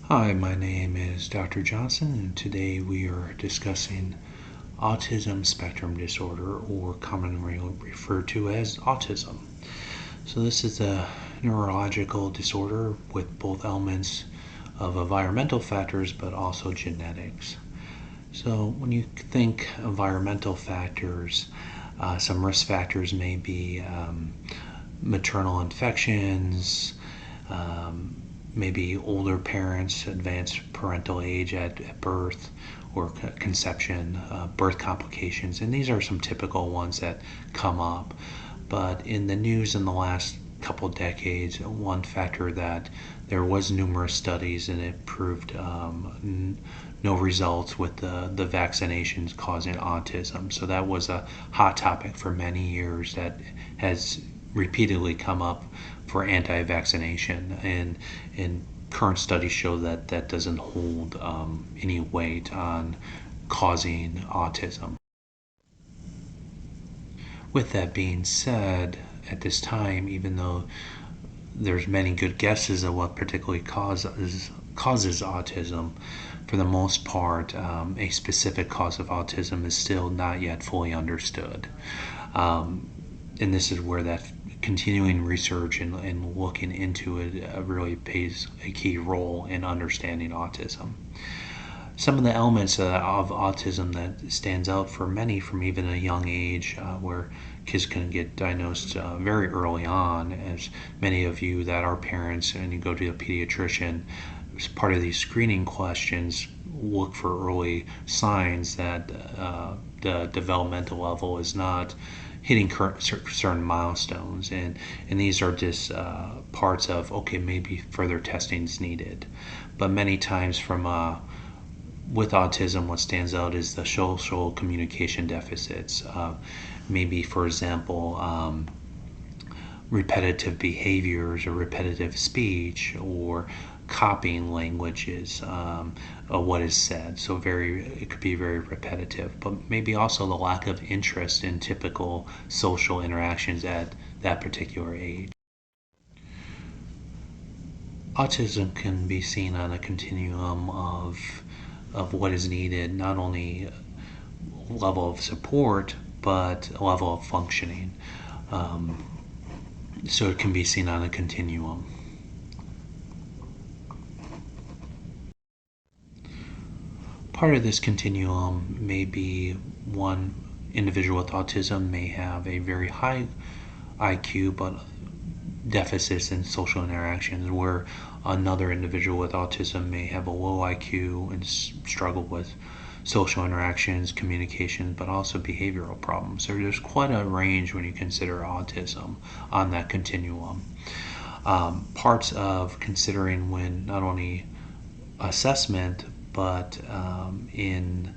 Hi, my name is Dr. Johnson, and today we are discussing autism spectrum disorder, or commonly referred to as autism. So, this is a neurological disorder with both elements of environmental factors but also genetics. So, when you think environmental factors, some risk factors may be maternal infections, um, maybe older parents, advanced parental age at birth or conception, birth complications, and these are some typical ones that come up. But in the news in the last couple decades, one factor that there was numerous studies and it proved no results with the vaccinations causing autism. So that was a hot topic for many years that has repeatedly come up for anti-vaccination, and current studies show that that doesn't hold any weight on causing autism. With that being said, at this time, even though there's many good guesses of what particularly causes autism, for the most part, a specific cause of autism is still not yet fully understood. And this is where that continuing research and looking into it really plays a key role in understanding autism. Some of the elements of autism that stands out for many from even a young age, where kids can get diagnosed very early on, as many of you that are parents and you go to a pediatrician, as part of these screening questions look for early signs that the developmental level is not hitting certain milestones, and these are just parts of, okay, maybe further testing is needed. But many times with autism, what stands out is the social communication deficits. Maybe, for example, repetitive behaviors or repetitive speech or copying languages of what is said. So it could be very repetitive, but maybe also the lack of interest in typical social interactions at that particular age. Autism can be seen on a continuum of what is needed, not only level of support, but a level of functioning. So it can be seen on a continuum. Part of this continuum may be one individual with autism may have a very high IQ, but deficits in social interactions, where another individual with autism may have a low IQ and struggle with social interactions, communication, but also behavioral problems. So there's quite a range when you consider autism on that continuum. Parts of considering when not only assessment, but in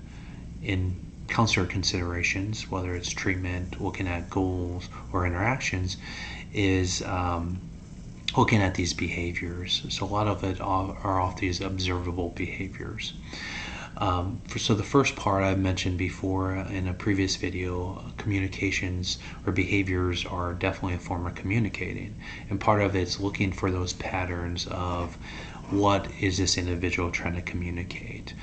counselor considerations, whether it's treatment, looking at goals or interactions, is looking at these behaviors. So a lot of it are off these observable behaviors. So the first part I've mentioned before in a previous video, communications or behaviors are definitely a form of communicating. And part of it's looking for those patterns of what is this individual trying to communicate.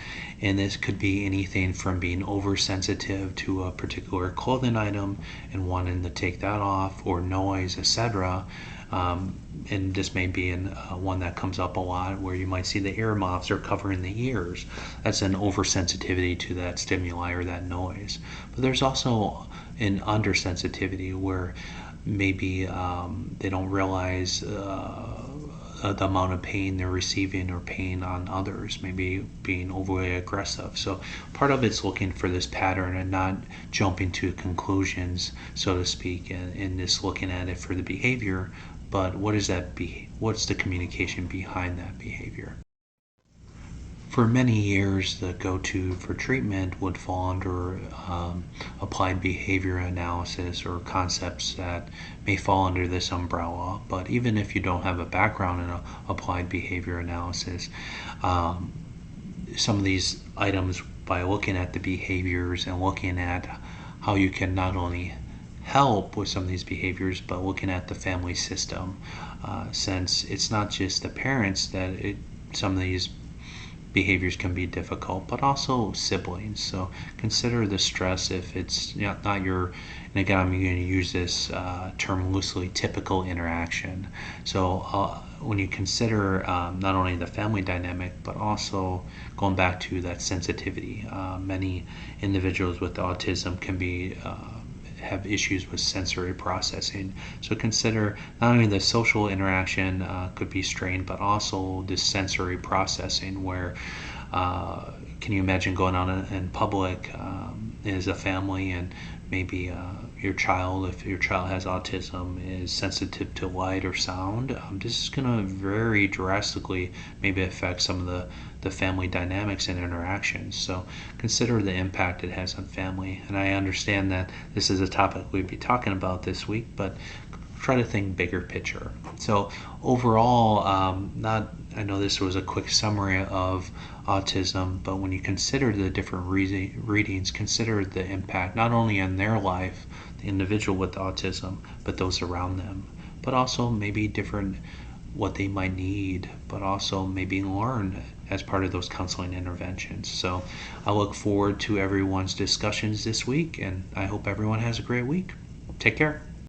And this could be anything from being oversensitive to a particular clothing item and wanting to take that off, or noise, etc. And this may be one that comes up a lot, where you might see the earmuffs or covering the ears. That's an oversensitivity to that stimuli or that noise. But there's also an undersensitivity where maybe they don't realize the amount of pain they're receiving or pain on others, maybe being overly aggressive. So part of it's looking for this pattern and not jumping to conclusions, so to speak, and just looking at it for the behavior, but what's the communication behind that behavior. For many years, the go-to for treatment would fall under applied behavior analysis, or concepts that may fall under this umbrella. But even if you don't have a background in applied behavior analysis, some of these items, by looking at the behaviors and looking at how you can not only help with some of these behaviors, but looking at the family system, since it's not just the parents that some of these behaviors can be difficult, but also siblings. So consider the stress if it's not your, and again, I'm going to use this term loosely, typical interaction. So when you consider not only the family dynamic, but also going back to that sensitivity, many individuals with autism can be have issues with sensory processing. So consider not only the social interaction could be strained, but also this sensory processing where can you imagine going on in public as a family and maybe your child, if your child has autism, is sensitive to light or sound. This is going to very drastically maybe affect some of the family dynamics and interactions. So consider the impact it has on family. And I understand that this is a topic we'd be talking about this week, but try to think bigger picture. So overall, not I know this was a quick summary of autism, but when you consider the different readings, consider the impact not only on their life, the individual with autism, but those around them, but also maybe different what they might need, but also maybe learn as part of those counseling interventions. So I look forward to everyone's discussions this week, and I hope everyone has a great week. Take care.